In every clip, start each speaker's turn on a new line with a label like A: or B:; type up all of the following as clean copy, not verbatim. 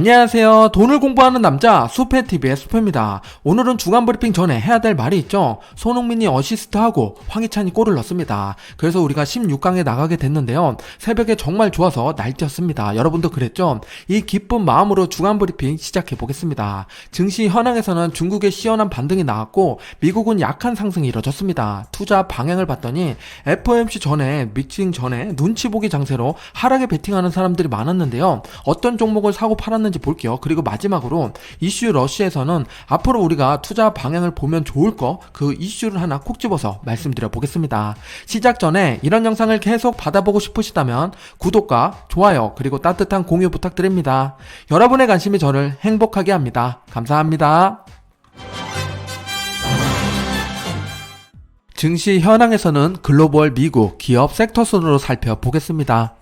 A: 안녕하세요. 돈을 공부하는 남자 수페TV의 수페입니다. 오늘은 주간 브리핑 전에 해야 될 말이 있죠. 손흥민이 어시스트하고 황희찬이 골을 넣었습니다. 그래서 우리가 16강에 나가게 됐는데요. 새벽에 정말 좋아서 날뛰었습니다. 여러분도 그랬죠? 이 기쁜 마음으로 주간 브리핑 시작해 보겠습니다. 증시 현황에서는 중국의 시원한 반등이 나왔고 미국은 약한 상승이 이뤄졌습니다. 투자 방향을 봤더니 FOMC 전에 미팅 전에 눈치 보기 장세로 하락에 베팅하는 사람들이 많았는데요. 어떤 종목을 사고 팔았는지 볼게요. 그리고 마지막으로 이슈 러시에서는 앞으로 우리가 투자 방향을 보면 좋을 거 그 이슈를 하나 콕 집어서 말씀드려 보겠습니다. 시작 전에 이런 영상을 계속 받아보고 싶으시다면 구독과 좋아요 그리고 따뜻한 공유 부탁드립니다. 여러분의 관심이 저를 행복하게 합니다. 감사합니다. 증시 현황에서는 글로벌 미국 기업 섹터 순으로 살펴보겠습니다.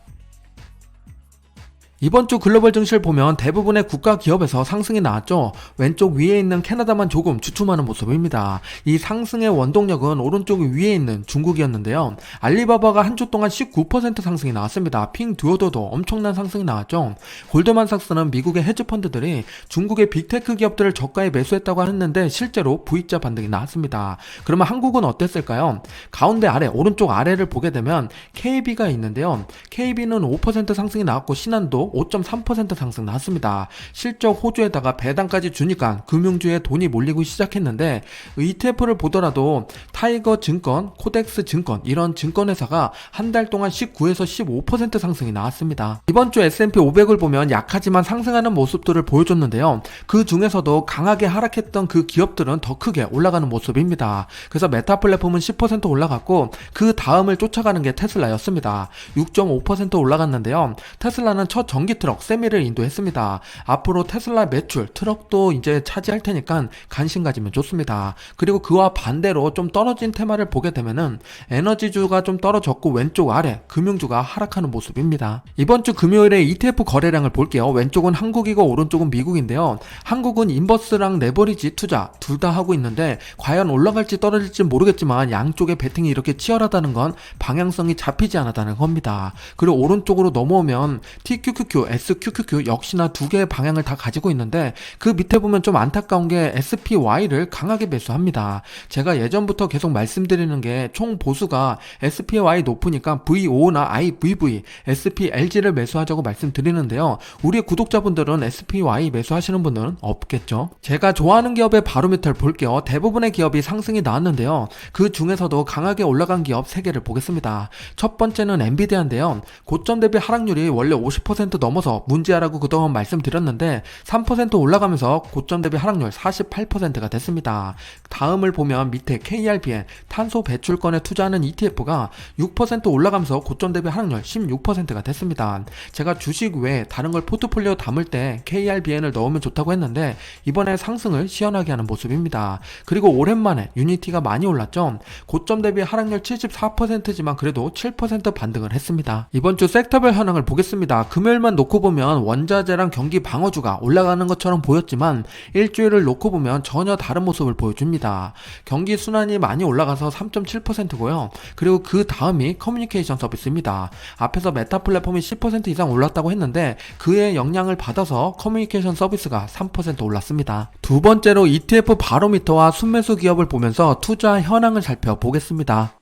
A: 이번 주 글로벌 증시를 보면 대부분의 국가 기업에서 상승이 나왔죠. 왼쪽 위에 있는 캐나다만 조금 주춤하는 모습입니다. 이 상승의 원동력은 오른쪽 위에 있는 중국이었는데요. 알리바바가 한 주 동안 19% 상승이 나왔습니다. 핑듀오도도 엄청난 상승이 나왔죠. 골드만삭스는 미국의 헤지펀드들이 중국의 빅테크 기업들을 저가에 매수했다고 했는데 실제로 V자 반등이 나왔습니다. 그러면 한국은 어땠을까요? 가운데 아래 오른쪽 아래를 보게 되면 KB가 있는데요. KB는 5% 상승이 나왔고 신한도 5.3% 상승 나왔습니다. 실적 호주에다가 배당까지 주니까 금융주에 돈이 몰리고 시작했는데 ETF를 보더라도 타이거 증권, 코덱스 증권 이런 증권회사가 한 달 동안 19에서 15% 상승이 나왔습니다. 이번 주 S&P 500을 보면 약하지만 상승하는 모습들을 보여줬는데요. 그 중에서도 강하게 하락했던 그 기업들은 더 크게 올라가는 모습입니다. 그래서 메타 플랫폼은 10% 올라갔고 그 다음을 쫓아가는 게 테슬라였습니다. 6.5% 올라갔는데요. 테슬라는 첫 전기 트럭 세미를 인도했습니다. 앞으로 테슬라 매출 트럭도 이제 차지할 테니까 관심 가지면 좋습니다. 그리고 그와 반대로 좀 떨어진 테마를 보게 되면은 에너지주가 좀 떨어졌고 왼쪽 아래 금융주가 하락하는 모습입니다. 이번 주 금요일에 ETF 거래량을 볼게요. 왼쪽은 한국이고 오른쪽은 미국인데요. 한국은 인버스랑 레버리지 투자 둘 다 하고 있는데 과연 올라갈지 떨어질지 모르겠지만 양쪽의 배팅이 이렇게 치열하다는 건 방향성이 잡히지 않았다는 겁니다. 그리고 오른쪽으로 넘어오면 TQQQ, SQQQ 역시나 두 개의 방향을 다 가지고 있는데 그 밑에 보면 좀 안타까운 게 SPY를 강하게 매수합니다. 제가 예전부터 계속 말씀드리는 게 총 보수가 SPY 높으니까 VO나 IVV, SPLG를 매수하자고 말씀드리는데요. 우리 구독자분들은 SPY 매수하시는 분은 없겠죠. 제가 좋아하는 기업의 바로미터를 볼게요. 대부분의 기업이 상승이 나왔는데요. 그 중에서도 강하게 올라간 기업 3개를 보겠습니다. 첫 번째는 엔비디아인데요. 고점 대비 하락률이 원래 50% 넘어서 문제야라고 그동안 말씀드렸는데 3% 올라가면서 고점 대비 하락률 48%가 됐습니다. 다음을 보면 밑에 KRBN 탄소 배출권에 투자하는 ETF가 6% 올라가면서 고점 대비 하락률 16%가 됐습니다. 제가 주식 외에 다른 걸 포트폴리오 담을 때 KRBN을 넣으면 좋다고 했는데 이번에 상승을 시원하게 하는 모습입니다. 그리고 오랜만에 유니티가 많이 올랐죠. 고점 대비 하락률 74%지만 그래도 7% 반등을 했습니다. 이번 주 섹터별 현황을 보겠습니다. 금요일만 놓고 보면 원자재랑 경기 방어주가 올라가는 것처럼 보였지만 일주일을 놓고 보면 전혀 다른 모습을 보여줍니다. 경기 순환이 많이 올라가서 3.7%고요. 그리고 그 다음이 커뮤니케이션 서비스입니다. 앞에서 메타 플랫폼이 10% 이상 올랐다고 했는데 그의 영향을 받아서 커뮤니케이션 서비스가 3% 올랐습니다. 두 번째로 ETF 바로미터와 순매수 기업을 보면서 투자 현황을 살펴보겠습니다.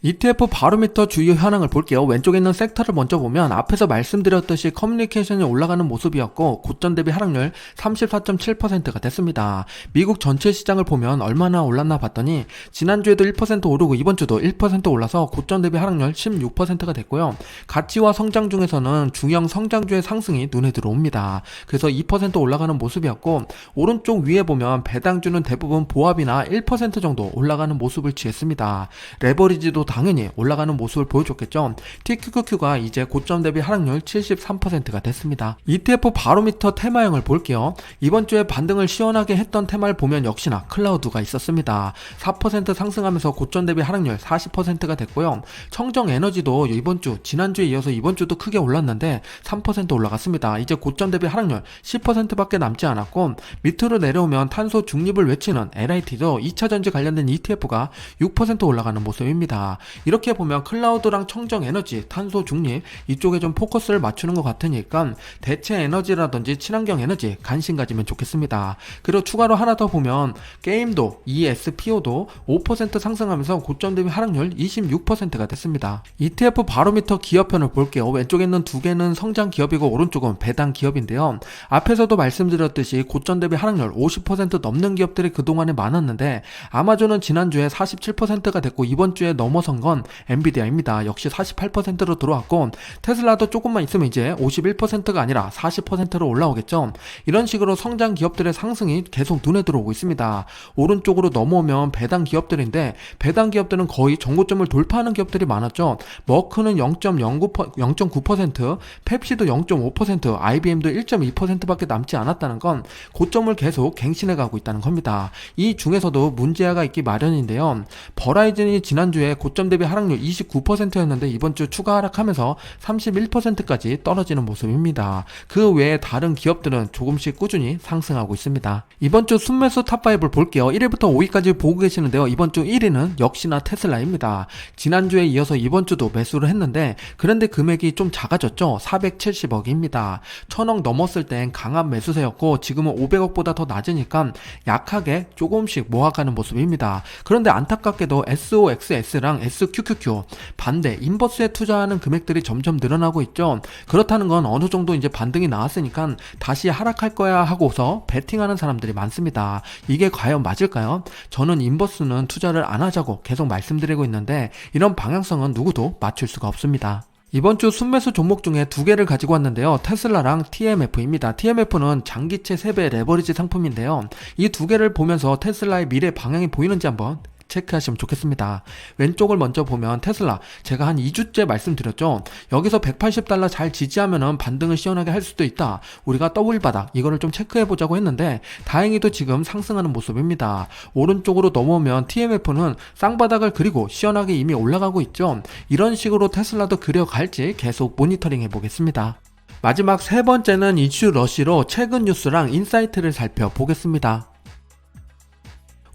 A: ETF 바로미터 주요 현황을 볼게요. 왼쪽에 있는 섹터를 먼저 보면 앞에서 말씀드렸듯이 커뮤니케이션이 올라가는 모습이었고 고점 대비 하락률 34.7%가 됐습니다. 미국 전체 시장을 보면 얼마나 올랐나 봤더니 지난주에도 1% 오르고 이번 주도 1% 올라서 고점 대비 하락률 16%가 됐고요. 가치와 성장 중에서는 중형 성장주의 상승이 눈에 들어옵니다. 그래서 2% 올라가는 모습이었고 오른쪽 위에 보면 배당주는 대부분 보합이나 1% 정도 올라가는 모습을 취했습니다. 레버리지도 당연히 올라가는 모습을 보여줬겠죠. TQQQ가 이제 고점 대비 하락률 73%가 됐습니다. ETF 바로미터 테마형을 볼게요. 이번 주에 반등을 시원하게 했던 테마를 보면 역시나 클라우드가 있었습니다. 4% 상승하면서 고점 대비 하락률 40%가 됐고요. 청정에너지도 이번 주, 지난주에 이어서 이번 주도 크게 올랐는데 3% 올라갔습니다. 이제 고점 대비 하락률 10%밖에 남지 않았고 밑으로 내려오면 탄소 중립을 외치는 LIT도 2차전지 관련된 ETF가 6% 올라가는 모습입니다. 이렇게 보면 클라우드랑 청정 에너지, 탄소 중립 이쪽에 좀 포커스를 맞추는 것 같으니까 대체 에너지라든지 친환경 에너지 관심 가지면 좋겠습니다. 그리고 추가로 하나 더 보면 게임도 ESPO도 5% 상승하면서 고점 대비 하락률 26%가 됐습니다. ETF 바로미터 기업편을 볼게요. 왼쪽에 있는 두 개는 성장 기업이고 오른쪽은 배당 기업인데요. 앞에서도 말씀드렸듯이 고점 대비 하락률 50% 넘는 기업들이 그동안에 많았는데 아마존은 지난주에 47%가 됐고 이번 주에 넘어선 건 엔비디아입니다. 역시 48%로 들어왔고 테슬라도 조금만 있으면 이제 51%가 아니라 40%로 올라오겠죠. 이런 식으로 성장 기업들의 상승이 계속 눈에 들어오고 있습니다. 오른쪽으로 넘어오면 배당 기업들인데 배당 기업들은 거의 정고점을 돌파하는 기업들이 많았죠. 머크는 0.9%, 펩시도 0.5%, IBM도 1.2%밖에 남지 않았다는 건 고점을 계속 갱신해 가고 있다는 겁니다. 이 중에서도 문제가 있기 마련인데요. 버라이즌이 지난주에 고점 대비 하락률 29%였는데 이번 주 추가 하락하면서 31%까지 떨어지는 모습입니다. 그 외에 다른 기업들은 조금씩 꾸준히 상승하고 있습니다. 이번 주 순매수 탑5를 볼게요. 1위부터 5위까지 보고 계시는데요. 이번 주 1위는 역시나 테슬라입니다. 지난주에 이어서 이번 주도 매수를 했는데 그런데 금액이 좀 작아졌죠. 470억입니다. 1000억 넘었을 땐 강한 매수세였고 지금은 500억보다 더 낮으니까 약하게 조금씩 모아가는 모습입니다. 그런데 안타깝게도 SOXS랑 SQQQ 반대 인버스에 투자하는 금액들이 점점 늘어나고 있죠. 그렇다는 건 어느 정도 이제 반등이 나왔으니까 다시 하락할 거야 하고서 베팅하는 사람들이 많습니다. 이게 과연 맞을까요? 저는 인버스는 투자를 안 하자고 계속 말씀드리고 있는데 이런 방향성은 누구도 맞출 수가 없습니다. 이번 주 순매수 종목 중에 두 개를 가지고 왔는데요. 테슬라랑 TMF입니다. TMF는 장기채 3배 레버리지 상품인데요. 이 두 개를 보면서 테슬라의 미래 방향이 보이는지 한번 체크하시면 좋겠습니다. 왼쪽을 먼저 보면 테슬라 제가 한 2주째 말씀드렸죠. 여기서 $180 잘 지지하면은 반등을 시원하게 할 수도 있다. 우리가 더블 바닥 이거를 좀 체크해 보자고 했는데 다행히도 지금 상승하는 모습입니다. 오른쪽으로 넘어오면 TMF는 쌍바닥을 그리고 시원하게 이미 올라가고 있죠. 이런 식으로 테슬라도 그려갈지 계속 모니터링 해보겠습니다. 마지막 세 번째는 이슈 러시로 최근 뉴스랑 인사이트를 살펴보겠습니다.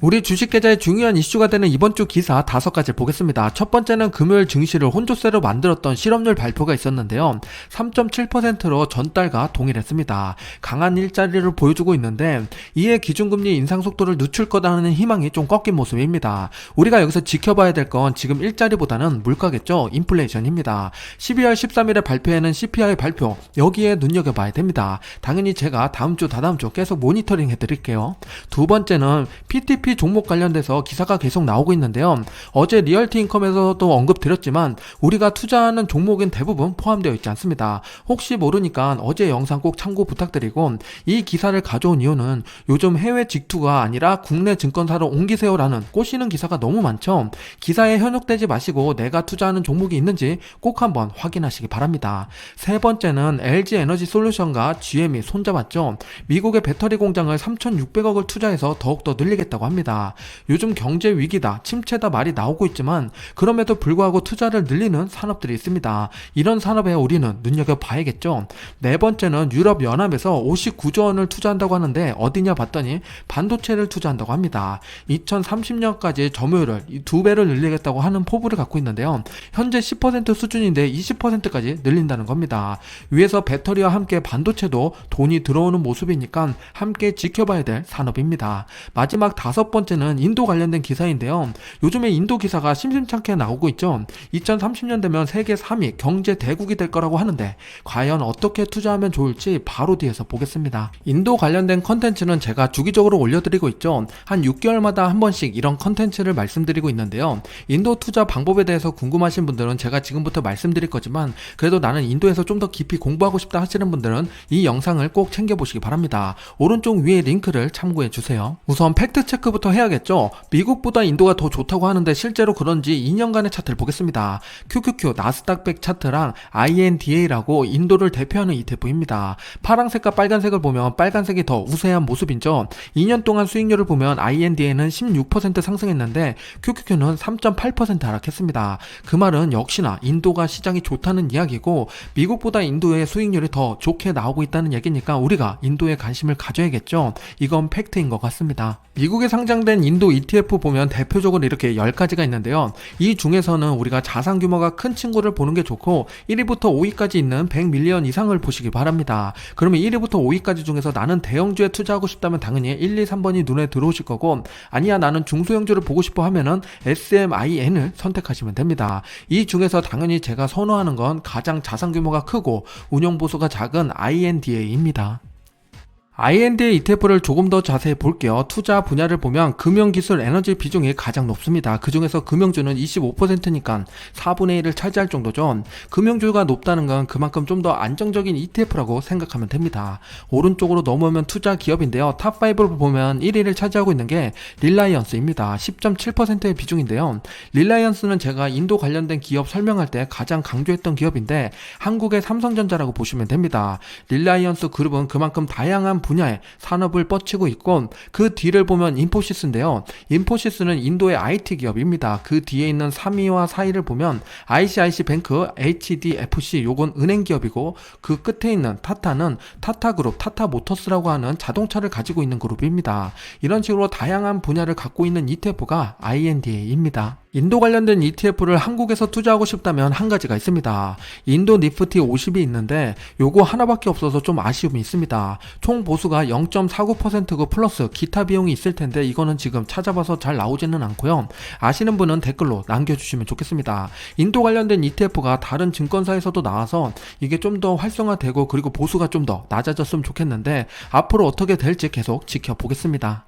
A: 우리 주식계좌의 중요한 이슈가 되는 이번 주 기사 5가지를 보겠습니다. 첫 번째는 금요일 증시를 혼조세로 만들었던 실업률 발표가 있었는데요. 3.7%로 전달과 동일했습니다. 강한 일자리를 보여주고 있는데 이에 기준금리 인상 속도를 늦출 거다는 희망이 좀 꺾인 모습입니다. 우리가 여기서 지켜봐야 될 건 지금 일자리보다는 물가겠죠. 인플레이션입니다. 12월 13일에 발표하는 CPI 발표 여기에 눈여겨봐야 됩니다. 당연히 제가 다음주 다다음주 계속 모니터링 해드릴게요. 두 번째는 PTP 종목 관련돼서 기사가 계속 나오고 있는데요. 어제 리얼티인컴에서도 언급드렸지만 우리가 투자하는 종목은 대부분 포함되어 있지 않습니다. 혹시 모르니까 어제 영상 꼭 참고 부탁드리고 이 기사를 가져온 이유는 요즘 해외 직투가 아니라 국내 증권사로 옮기세요라는 꼬시는 기사가 너무 많죠. 기사에 현혹되지 마시고 내가 투자하는 종목이 있는지 꼭 한번 확인하시기 바랍니다. 세 번째는 LG에너지솔루션과 GM이 손잡았죠. 미국의 배터리 공장을 3,600억을 투자해서 더욱더 늘리겠다고 합니다. 요즘 경제 위기다, 침체다 말이 나오고 있지만 그럼에도 불구하고 투자를 늘리는 산업들이 있습니다. 이런 산업에 우리는 눈여겨봐야겠죠. 네 번째는 유럽연합에서 59조 원을 투자한다고 하는데 어디냐 봤더니 반도체를 투자한다고 합니다. 2030년까지 점유율을 2배를 늘리겠다고 하는 포부를 갖고 있는데요. 현재 10% 수준인데 20%까지 늘린다는 겁니다. 위에서 배터리와 함께 반도체도 돈이 들어오는 모습이니까 함께 지켜봐야 될 산업입니다. 마지막 다섯 번째는 인도 관련된 기사인데요. 요즘에 인도 기사가 심심찮게 나오고 있죠. 2030년 되면 세계 3위 경제 대국이 될 거라고 하는데 과연 어떻게 투자하면 좋을지 바로 뒤에서 보겠습니다. 인도 관련된 컨텐츠는 제가 주기적으로 올려드리고 있죠. 한 6개월마다 한 번씩 이런 컨텐츠를 말씀드리고 있는데요. 인도 투자 방법에 대해서 궁금하신 분들은 제가 지금부터 말씀드릴 거지만 그래도 나는 인도에서 좀 더 깊이 공부하고 싶다 하시는 분들은 이 영상을 꼭 챙겨보시기 바랍니다. 오른쪽 위에 링크를 참고해 주세요. 우선 팩트체크부터 해야겠죠. 미국보다 인도가 더 좋다고 하는데 실제로 그런지 2년간의 차트를 보겠습니다. QQQ 나스닥100 차트랑 INDA라고 인도를 대표하는 ETF입니다. 파란색과 빨간색을 보면 빨간색이 더 우세한 모습이죠. 2년 동안 수익률을 보면 INDA는 16% 상승했는데 QQQ는 3.8% 하락했습니다. 그 말은 역시나 인도가 시장이 좋다는 이야기고 미국보다 인도의 수익률이 더 좋게 나오고 있다는 얘기니까 우리가 인도에 관심을 가져야겠죠. 이건 팩트인 것 같습니다. 미국의 상장 상장된 인도 ETF 보면 대표적으로 이렇게 10가지가 있는데요. 이 중에서는 우리가 자산 규모가 큰 친구를 보는 게 좋고 1위부터 5위까지 있는 100밀리언 이상을 보시기 바랍니다. 그러면 1위부터 5위까지 중에서 나는 대형주에 투자하고 싶다면 당연히 1, 2, 3번이 눈에 들어오실 거고, 아니야 나는 중소형주를 보고 싶어 하면은 SMIN을 선택하시면 됩니다. 이 중에서 당연히 제가 선호하는 건 가장 자산 규모가 크고 운용 보수가 작은 INDA입니다. INDA ETF를 조금 더 자세히 볼게요. 투자 분야를 보면 금융기술 에너지 비중이 가장 높습니다. 그 중에서 금융주는 25%니까 4분의 1을 차지할 정도죠. 금융주가 높다는 건 그만큼 좀 더 안정적인 ETF라고 생각하면 됩니다. 오른쪽으로 넘어오면 투자 기업인데요. 탑5를 보면 1위를 차지하고 있는 게 릴라이언스입니다. 10.7%의 비중인데요. 릴라이언스는 제가 인도 관련된 기업 설명할 때 가장 강조했던 기업인데 한국의 삼성전자라고 보시면 됩니다. 릴라이언스 그룹은 그만큼 다양한 분야의 산업을 뻗치고 있고, 그 뒤를 보면 인포시스인데요. 인포시스는 인도의 IT 기업입니다. 그 뒤에 있는 3위와 4위를 보면 ICIC뱅크, HDFC 요건 은행 기업이고, 그 끝에 있는 타타는 타타그룹, 타타모터스라고 하는 자동차를 가지고 있는 그룹입니다. 이런 식으로 다양한 분야를 갖고 있는 ETF가 INDA입니다. 인도 관련된 ETF를 한국에서 투자하고 싶다면 한 가지가 있습니다. 인도 니프티 50이 있는데 요거 하나밖에 없어서 좀 아쉬움이 있습니다. 총 보수가 0.49%고 플러스 기타 비용이 있을 텐데 이거는 지금 찾아봐서 잘 나오지는 않고요. 아시는 분은 댓글로 남겨주시면 좋겠습니다. 인도 관련된 ETF가 다른 증권사에서도 나와서 이게 좀 더 활성화되고 그리고 보수가 좀 더 낮아졌으면 좋겠는데 앞으로 어떻게 될지 계속 지켜보겠습니다.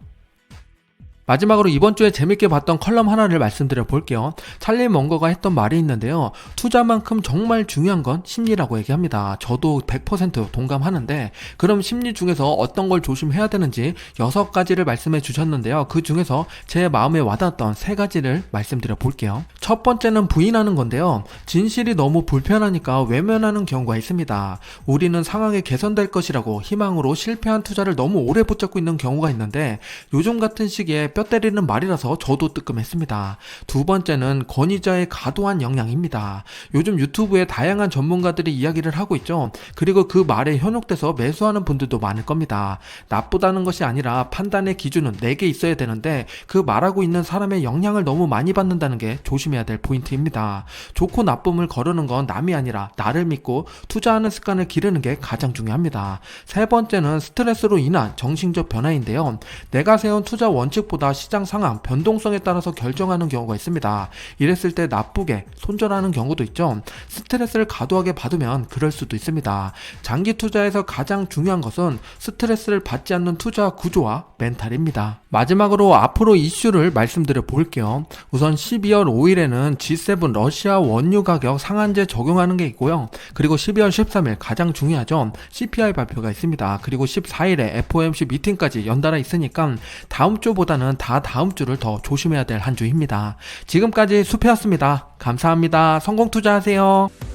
A: 마지막으로 이번 주에 재밌게 봤던 컬럼 하나를 말씀드려 볼게요. 찰리 먼거가 했던 말이 있는데요. 투자만큼 정말 중요한 건 심리라고 얘기합니다. 저도 100% 동감하는데, 그럼 심리 중에서 어떤 걸 조심해야 되는지 6가지를 말씀해 주셨는데요. 그 중에서 제 마음에 와닿았던 3가지를 말씀드려 볼게요. 첫 번째는 부인하는 건데요. 진실이 너무 불편하니까 외면하는 경우가 있습니다. 우리는 상황이 개선될 것이라고 희망으로 실패한 투자를 너무 오래 붙잡고 있는 경우가 있는데, 요즘 같은 시기에 뼈 때리는 말이라서 저도 뜨끔했습니다. 두 번째는 권위자의 과도한 영향입니다. 요즘 유튜브에 다양한 전문가들이 이야기를 하고 있죠. 그리고 그 말에 현혹돼서 매수하는 분들도 많을 겁니다. 나쁘다는 것이 아니라 판단의 기준은 내게 있어야 되는데 그 말하고 있는 사람의 영향을 너무 많이 받는다는 게 조심해야 될 포인트입니다. 좋고 나쁨을 거르는 건 남이 아니라 나를 믿고 투자하는 습관을 기르는 게 가장 중요합니다. 세 번째는 스트레스로 인한 정신적 변화인데요. 내가 세운 투자 원칙보다 시장 상황, 변동성에 따라서 결정하는 경우가 있습니다. 이랬을 때 나쁘게 손절하는 경우도 있죠. 스트레스를 과도하게 받으면 그럴 수도 있습니다. 장기 투자에서 가장 중요한 것은 스트레스를 받지 않는 투자 구조와 멘탈입니다. 마지막으로 앞으로 이슈를 말씀드려 볼게요. 우선 12월 5일에는 G7 러시아 원유 가격 상한제 적용하는 게 있고요. 그리고 12월 13일 가장 중요하죠. CPI 발표가 있습니다. 그리고 14일에 FOMC 미팅까지 연달아 있으니까 다음 주보다는 다음 주를 더 조심해야 될 한 주입니다. 지금까지 수페였습니다. 감사합니다. 성공 투자하세요.